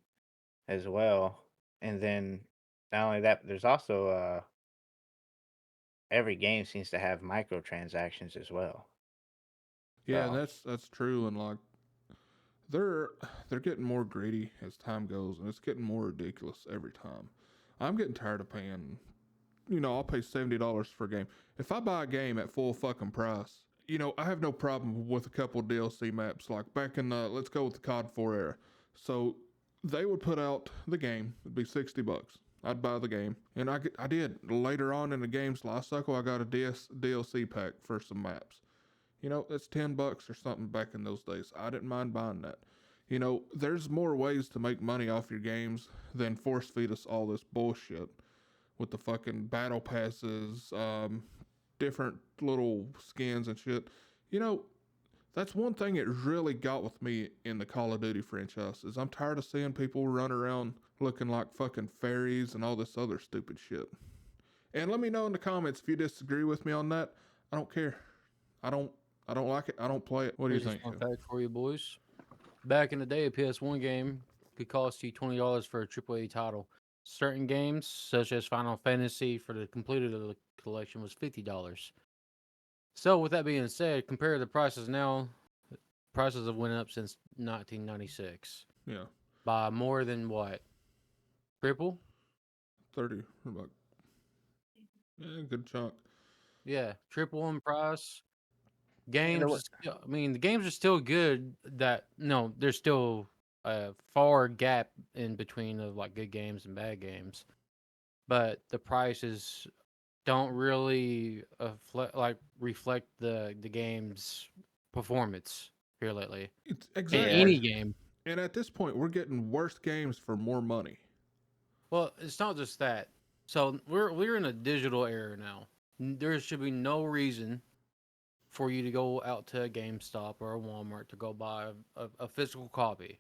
as well. And then not only that, but there's also every game seems to have microtransactions as well. Yeah, So that's true, and like they're getting more greedy as time goes, and it's getting more ridiculous every time. I'm getting tired of paying. I'll pay $70 for a game. If I buy a game at full fucking price, I have no problem with a couple DLC maps. Like back in let's go with the COD 4 era. So they would put out the game. It'd be $60. I'd buy the game, and I did later on in the game's life cycle. I got a DLC pack for some maps. It's $10 or something back in those days. I didn't mind buying that. There's more ways to make money off your games than force feed us all this bullshit with the fucking battle passes, different little skins and shit. That's one thing it really got with me in the Call of Duty franchise is I'm tired of seeing people run around looking like fucking fairies and all this other stupid shit. And let me know in the comments if you disagree with me on that. I don't care. I don't like it. I don't play it. What do you here's a think, fun Tim? fact for you boys. Back in the day, a PS1 game could cost you $20 for a AAA title. Certain games, such as Final Fantasy for the completed of the collection, was $50. So, with that being said, compare the prices now. Prices have went up since 1996 Yeah, by more than what? Triple? 30 about good chunk. Yeah, triple in price. you know Games, what? I mean, the games are still good. That no, there's still a far gap in between of like good games and bad games, but the prices don't really reflect the game's performance here lately It's in exactly. any Yeah, game. And at this point, we're getting worse games for more money. Well, it's not just that. So we're in a digital era now. There should be no reason for you to go out to a GameStop or a Walmart to go buy a physical copy.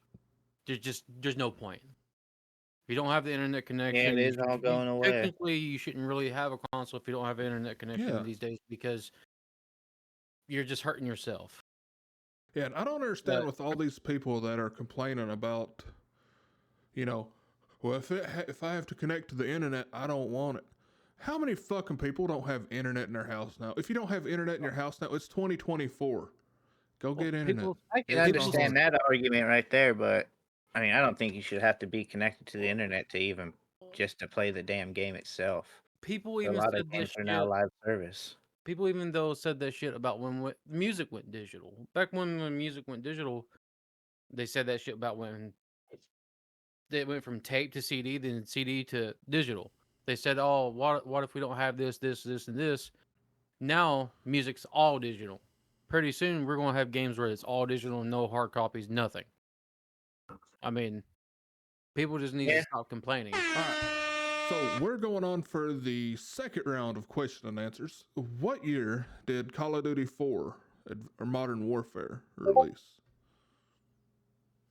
There's no point. If you don't have the internet yeah, it connection, is all going away. technically you shouldn't really have a console if you don't have an internet connection Yeah. these days because you're just hurting yourself. Yeah, and I don't understand But with all these people that are complaining about, you know, well, if I have to connect to the internet, I don't want it. How many fucking people don't have internet in their house now? If you don't have internet in your house now, it's 2024. Go well, get internet. people I can It's people not hard. understand that argument right there, but I mean, I don't think you should have to be connected to the internet to even just to play the damn game itself. people A even lot of said games this are now shit. live service. People even though said that shit about when music went digital. Back when the music went digital, they said that shit about when they went from tape to CD, then CD to digital. They said, "Oh, what if we don't have this, this, and this?" Now music's all digital. Pretty soon we're gonna have games where it's all digital, no hard copies, nothing. I mean, people just need to Yeah, stop complaining. All right. So we're going on for the second round of question and answers. What year did Call of Duty 4 or Modern Warfare release?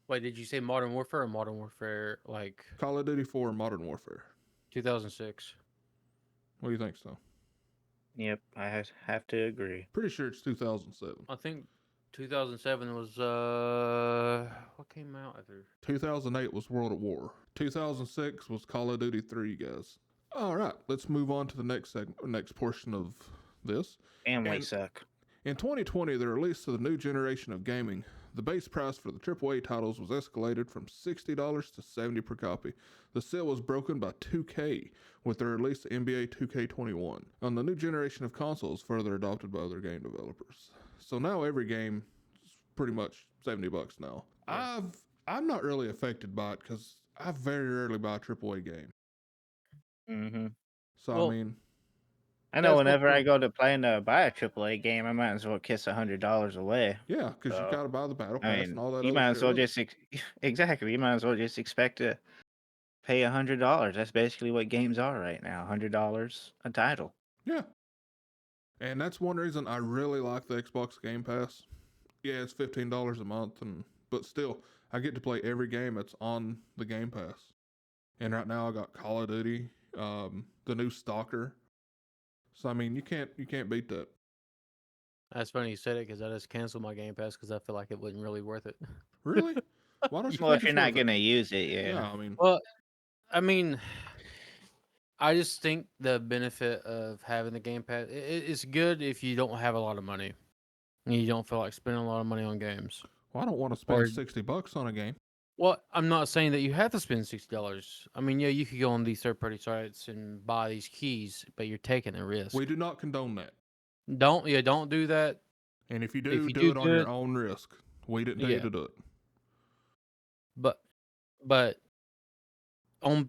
Wait, did you say Modern Warfare or Modern Warfare like Call of Duty 4 Modern Warfare. 2006? What do you think, so? yep, I have to agree. Pretty sure it's 2007. I think 2007 was what came out after? 2008 was World at War. 2006 was Call of Duty 3, guys. All right, let's move on to the next portion of this. Family And- suck. In 2020, the release of the new generation of gaming, the base price for the AAA titles was escalated from $60 to $70 per copy. The sale was broken by 2K with the release of NBA 2K21 on the new generation of consoles further adopted by other game developers. So now every game is pretty much $70 now. Yeah. I'm not really affected by it because I very rarely buy a AAA game. Mm-hmm. So Well, I mean, I know That's whenever I okay. go to plan to buy a AAA game, I might as well kiss $100 away. yeah, because you So, got to buy the battle I pass mean, and all that you other might shit. as well with it. just exactly. You might as well just expect to pay $100. That's basically what games are right now. $100 a title. Yeah. And that's one reason I really like the Xbox Game Pass. Yeah, it's $15 a month, but still, I get to play every game that's on the Game Pass. And right now, I got Call of Duty, the new Stalker. So I mean, you can't beat that. That's funny you said it because I just canceled my Game Pass because I feel like it wasn't really worth it. Really? Why don't you Well, think if you're it's not worth it? gonna use it, Yeah, yeah. I mean, Well, I mean, I just think the benefit of having the Game Pass it's good if you don't have a lot of money and you don't feel like spending a lot of money on games. well, I don't want to Or- spend $60 on a game. Well, I'm not saying that you have to spend $60. I mean, yeah, you could go on these third-party sites and buy these keys, but you're taking a risk. We do not condone that. Don't do that. And if you do, If you do do it on do your it- own risk. We didn't tell you Yeah. to do it. But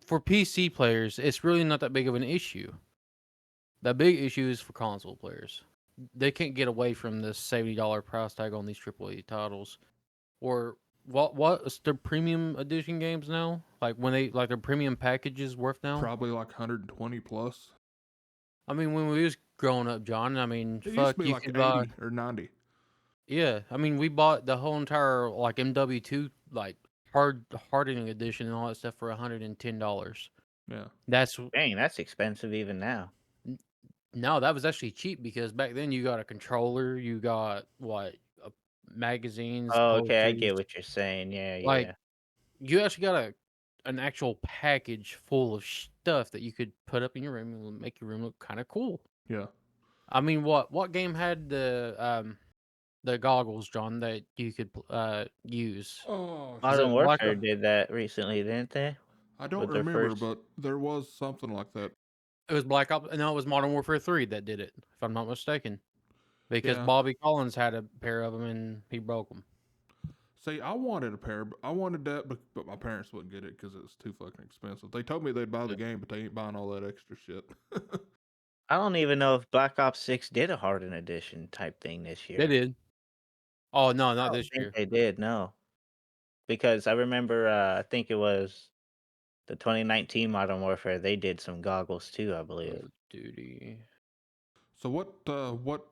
for PC players, it's really not that big of an issue. The big issue is for console players. They can't get away from this $70 price tag on these AAA titles. Or what's their premium edition games now? Like when their premium packages worth now? Probably like 120 plus. I mean, when we was growing up, John, I mean, It used fuck, to be you like could 80 buy. or 90. Yeah, I mean, we bought the whole entire like MW2 like hardening edition and all that stuff for $110. Yeah. That's Dang, that's expensive even now. No, that was actually cheap because back then you got a controller, you got magazines, Oh, okay, I posters. get what you're saying. Yeah, Like yeah. you actually got an actual package full of stuff that you could put up in your room and make your room look kind of cool. Yeah. I mean, what game had the goggles, John, that you could use? Oh, Modern it Black Warfare Ops? did that recently, didn't they? I don't with their remember, first- but there was something like that. It was Black Ops. No, it was Modern Warfare 3 that did it, if I'm not mistaken. Because Yeah. Bobby Collins had a pair of them and he broke them. See, I wanted a pair, but I wanted that, but my parents wouldn't get it because it was too fucking expensive. They told me they'd buy the game, but they ain't buying all that extra shit. I don't even know if Black Ops 6 did a Hardened Edition type thing this year. They did. Oh no, I not don't this think year. they did, no. Because I remember, I think it was the 2019 Modern Warfare. They did some goggles too, I believe. Call of Duty. So what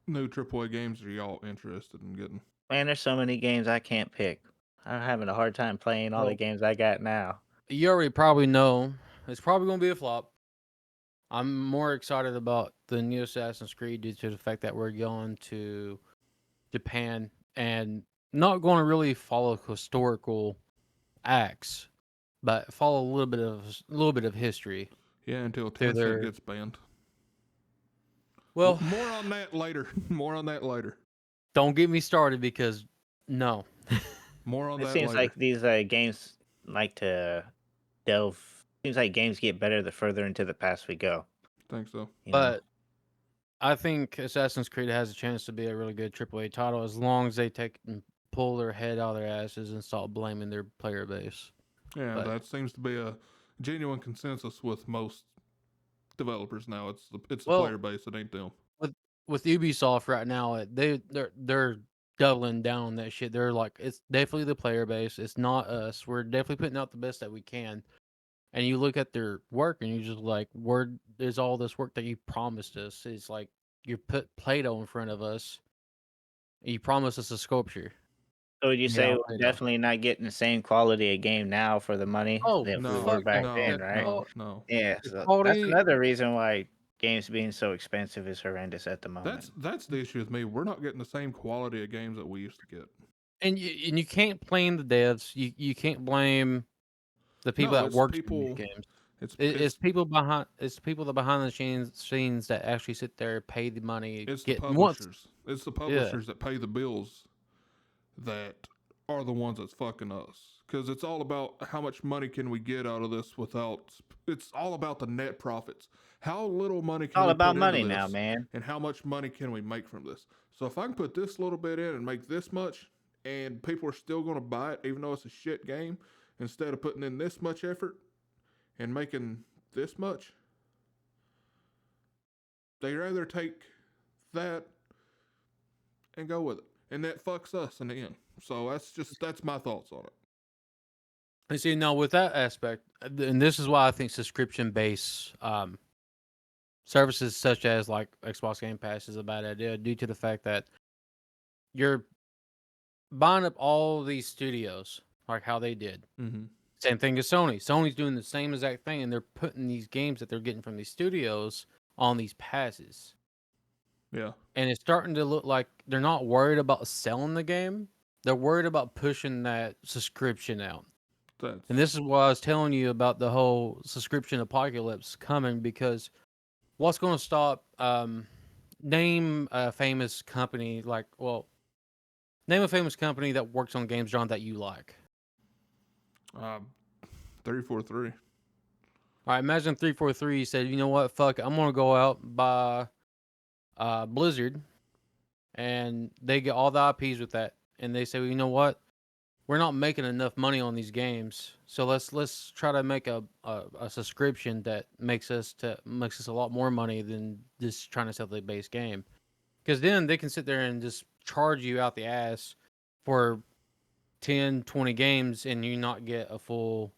new AAA games are y'all interested in getting? Man, there's so many games I can't pick. I'm having a hard time playing all the Well- games I got now. You already probably know it's probably going to be a flop. I'm more excited about the new Assassin's Creed due to the fact that we're going to Japan and not going to really follow historical acts, but follow a little bit of history. Yeah, until They're Tencent there. gets banned. Well, More on that later. More on that later. don't get me started because no. More on It that seems later. like these games like to delve. Seems like games get better the further into the past we go. Think so. you know? But I think Assassin's Creed has a chance to be a really good AAA title as long as they take and pull their head out of their asses and stop blaming their player base. Yeah, But- that seems to be a genuine consensus with most developers now. It's the Well- player base. It ain't them. With Ubisoft right now, they're doubling down on that shit. They're like, it's definitely the player base. It's not us. We're definitely putting out the best that we can. And you look at their work and you're just like, where is all this work that you promised us? It's like you put Play-Doh in front of us. And you promised us a sculpture. So would you Yeah, say I'll we're play that. definitely not getting the same quality of game now for the money Oh, that we No, were back no, then, yeah. right? no, no. Yeah, The so that's quality- another reason why games being so expensive is horrendous at the moment. That's the issue with me. We're not getting the same quality of games that we used to get. And you can't blame the devs. You can't blame the people No, that it's work on people. these games. It's It's people behind. It's people that behind the scenes that actually sit there, pay the money, it's the get once. publishers. It's the Yeah, publishers that pay the bills that are the ones that's fucking us. Because it's all about how much money can we get out of this without. It's all about the net profits. How little money It's can all we about put money into now, this, man. and how much money can we make from this? So if I can put this little bit in and make this much, and people are still going to buy it, even though it's a shit game, instead of putting in this much effort and making this much, they rather take that and go with it, and that fucks us in the end. So that's my thoughts on it. and see now with that aspect, and this is why I think subscription-based services such as like Xbox Game Pass is a bad idea, due to the fact that you're buying up all these studios like how they did. Mm-hmm. Same thing as Sony. Sony's doing the same exact thing, and they're putting these games that they're getting from these studios on these passes. Yeah, And it's starting to look like they're not worried about selling the game. They're worried about pushing that subscription out. that's And this is why I was telling you about the whole subscription apocalypse coming, because what's going to stop, name a famous company name a famous company that works on games, John, that you like. 343. All right, imagine 343 said, you know what, fuck it, I'm going to go out and buy Blizzard, and they get all the IPs with that, and they say, well, you know what, we're not making enough money on these games, so let's try to make a subscription that makes us a lot more money than just trying to sell the base game, because then they can sit there and just charge you out the ass for 10, 20 games, and you not get a full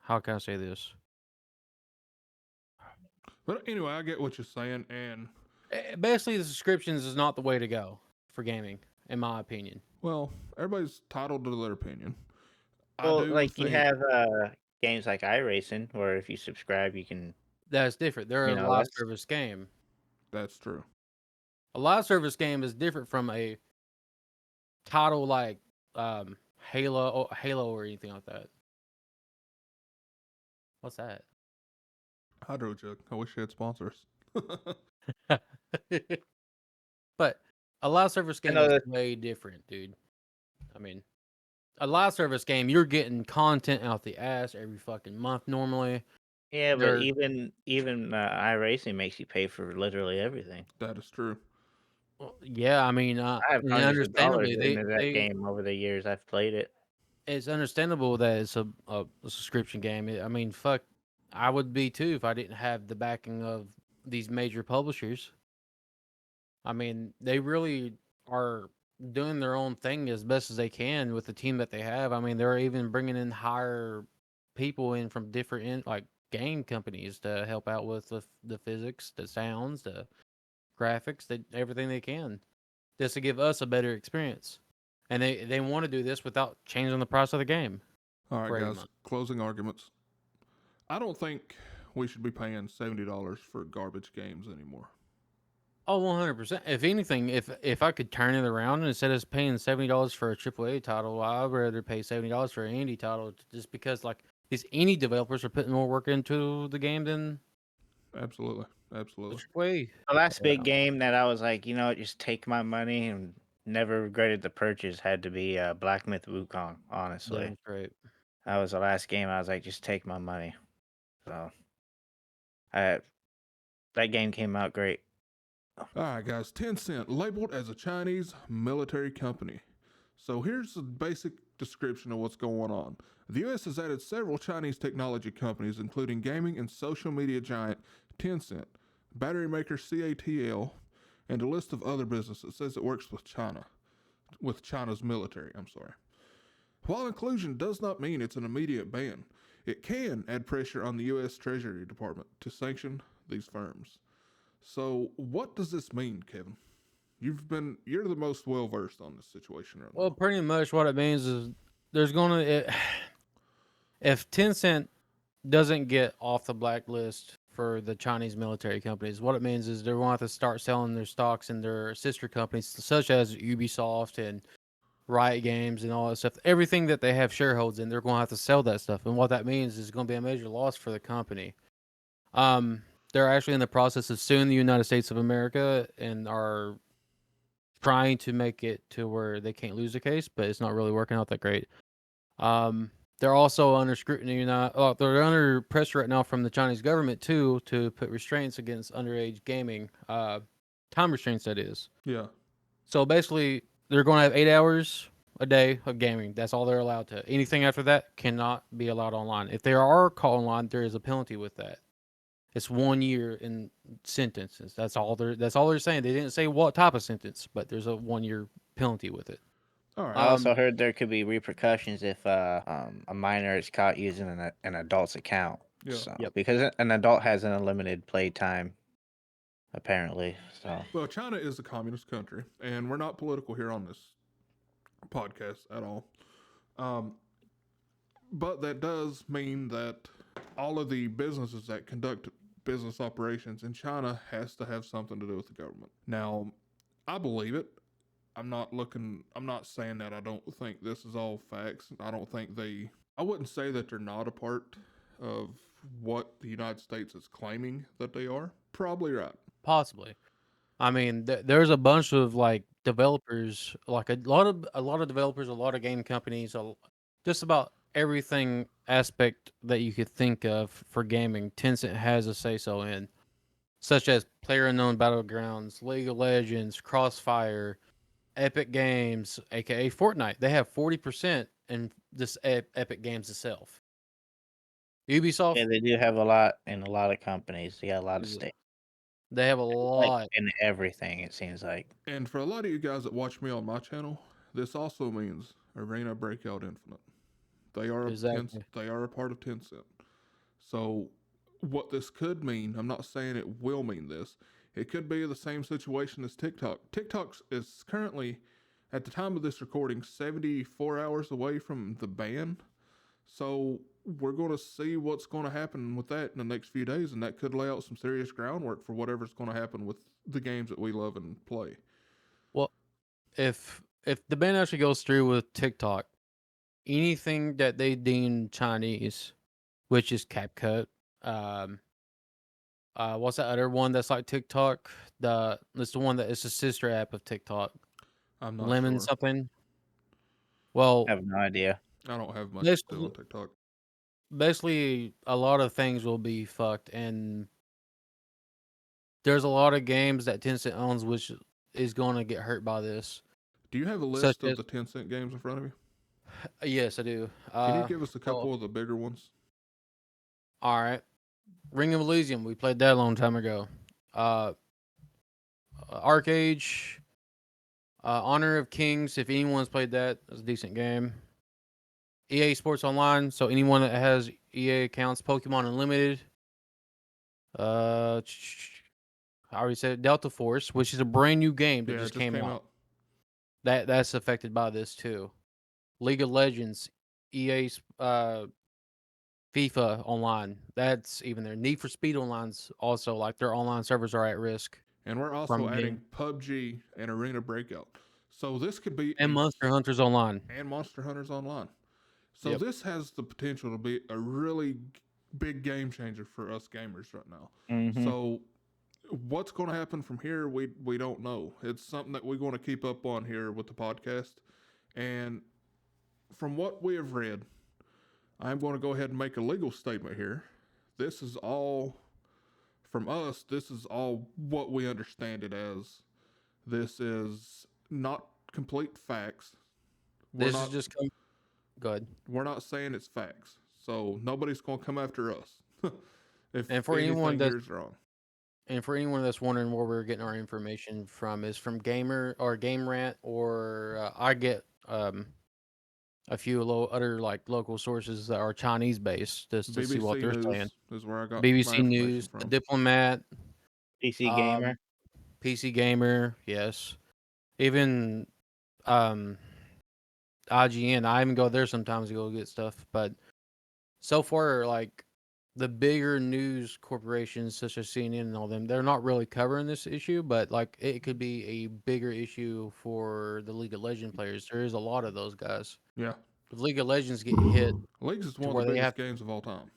how can I say this? But anyway, I get what you're saying, and Basically, the subscriptions is not the way to go for gaming, in my opinion. well, everybody's titled to their opinion. I Well, do like you think have games like iRacing, where if you subscribe, you can, That's different. They're a live that's service game. that's true. A live service game is different from a title like Halo or anything like that. What's that? Hydro-Jug. I wish you had sponsors. But a live service I game know is that. way different, dude. I mean, a live service game, you're getting content out the ass every fucking month normally. Yeah, but They're even iRacing makes you pay for literally everything. That is true. yeah, I mean, I have and hundreds of dollars understandably, into that they game over the years I've played it. it's understandable that it's a subscription game. I mean, fuck, I would be too if I didn't have the backing of these major publishers. I mean, they really are doing their own thing as best as they can with the team that they have. I mean, they're even bringing in higher people in from different like game companies to help out with the physics, the sounds, the graphics, everything they can, just to give us a better experience. And they want to do this without changing the price of the game. All right, for every guys. month. Closing arguments. I don't think we should be paying $70 for garbage games anymore. Oh, 100%. If anything, if I could turn it around and instead of paying $70 for a AAA title, I'd rather pay $70 for an indie title, just because like these indie developers are putting more work into the game than Absolutely. the Absolutely. AAA. The last big Yeah. game that I was like, you know what, just take my money and never regretted the purchase had to be Black Myth Wukong, honestly. Damn straight. That was the last game I was like, just take my money. So that game came out great. All right, guys. Tencent, labeled as a Chinese military company. So here's a basic description of what's going on. The U.S. has added several Chinese technology companies, including gaming and social media giant Tencent, battery maker CATL, and a list of other businesses. It says it works with China's military. While inclusion does not mean it's an immediate ban, it can add pressure on the U.S. Treasury Department to sanction these firms. So, what does this mean, Kevin? You're the most well versed on this situation right Well, now. pretty much what it means is there's gonna if Tencent doesn't get off the blacklist for the Chinese military companies. What it means is they're going to have to start selling their stocks in their sister companies, such as Ubisoft and Riot Games and all that stuff. Everything that they have shareholds in, they're going to have to sell that stuff. And what that means is going to be a major loss for the company. They're actually in the process of suing the United States of America and are trying to make it to where they can't lose the case, but it's not really working out that great. They're also under scrutiny now. They're under pressure right now from the Chinese government too to put restraints against underage gaming, time restraints that is. Yeah. So basically, they're going to have 8 hours a day of gaming. That's all they're allowed to. Anything after that cannot be allowed online. If they are caught online, there is a penalty with that. It's 1 year in sentences. That's all they're saying. They didn't say what type of sentence, but there's a 1 year penalty with it. All right. I also heard there could be repercussions if a minor is caught using an adult's account. Yeah. So, Yep. because an adult has an unlimited play time, apparently. So Well, China is a communist country, and we're not political here on this podcast at all. But that does mean that all of the businesses that conduct business operations in China has to have something to do with the government. Now, I believe it. I'm not saying that I don't think this is all facts. I wouldn't say that they're not a part of what the United States is claiming that they are. Probably right. Possibly. I mean, there's a bunch of like developers, like a lot of developers, a lot of game companies, just about everything aspect that you could think of for gaming. Tencent has a say so in, such as PlayerUnknown Battlegrounds, League of Legends, Crossfire, Epic Games, aka Fortnite. They have 40% in this Epic Games itself. Ubisoft, yeah, they do have a lot in a lot of companies. They got a lot of stakes. they have a lot. In everything, it seems like. And for a lot of you guys that watch me on my channel, this also means Arena Breakout Infinite. They are Exactly. they are a part of Tencent. So what this could mean, I'm not saying it will mean this. It could be the same situation as TikTok. TikTok is currently, at the time of this recording, 74 hours away from the ban. So we're going to see what's going to happen with that in the next few days, and that could lay out some serious groundwork for whatever's going to happen with the games that we love and play. Well, if the ban actually goes through with TikTok, anything that they deem Chinese, which is CapCut, what's that other one that's like TikTok? It's the one that is a sister app of TikTok. I'm not Lemon sure. something. Well, I have no idea. I don't have much to do on TikTok. Basically, a lot of things will be fucked, and there's a lot of games that Tencent owns which is going to get hurt by this. Do you have a Such list of as- the Tencent games in front of you? Yes, I do. Can you give us a couple of the bigger ones? All right. Ring of Elysium, we played that a long time ago. Arcade, Honor of Kings, if anyone's played that, it's a decent game. EA Sports Online, so anyone that has EA accounts, Pokemon Unlimited. I already said Delta Force, which is a brand new game that just came out. That's affected by this too. League of Legends, EA's FIFA Online, that's even there. Need for Speed Online's also, like, their online servers are at risk. And we're also adding PUBG and Arena Breakout. So this could be And Monster Hunters Online. And Monster Hunters Online. So this has the potential to be a really big game changer for us gamers right now. Mm-hmm. So what's going to happen from here, we don't know. It's something that we're going to keep up on here with the podcast. And from what we have read, I'm going to go ahead and make a legal statement here. This is all from us. This is all what we understand it as. This is not complete facts. Go ahead. We're not saying it's facts, so nobody's going to come after us. And for anyone here's wrong. And for anyone that's wondering where we're getting our information from, is from Gamer or Game Rant, or I get a few other like local sources that are Chinese based just to see what they're saying. Is where I got BBC News, from. The Diplomat, PC Gamer. PC Gamer, yes. Even IGN. I even go there sometimes to go get stuff. But so far, like, the bigger news corporations such as CNN and all them, they're not really covering this issue, but like it could be a bigger issue for the League of Legends players. There is a lot of those guys. Yeah. If League of Legends get hit Leagues is to one of where the they biggest have, games of all time.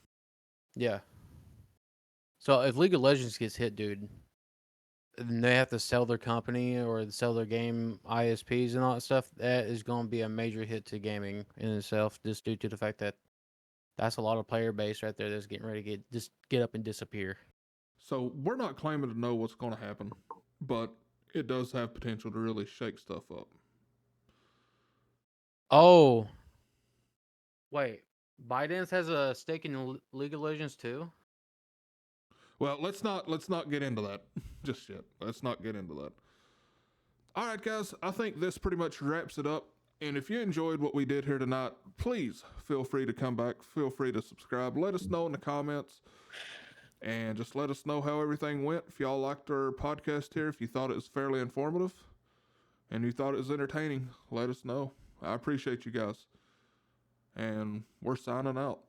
yeah. So if League of Legends gets hit, dude, and they have to sell their company or sell their game ISPs and all that stuff, that is going to be a major hit to gaming in itself, just due to the fact that that's a lot of player base right there that's getting ready to get up and disappear. So we're not claiming to know what's going to happen, but it does have potential to really shake stuff up. Oh, wait, ByteDance has a stake in League of Legends too? Well, let's not get into that just yet. Let's not get into that. All right, guys, I think this pretty much wraps it up. And if you enjoyed what we did here tonight, please feel free to come back. Feel free to subscribe. Let us know in the comments. And just let us know how everything went. If y'all liked our podcast here, if you thought it was fairly informative and you thought it was entertaining, let us know. I appreciate you guys. And we're signing out.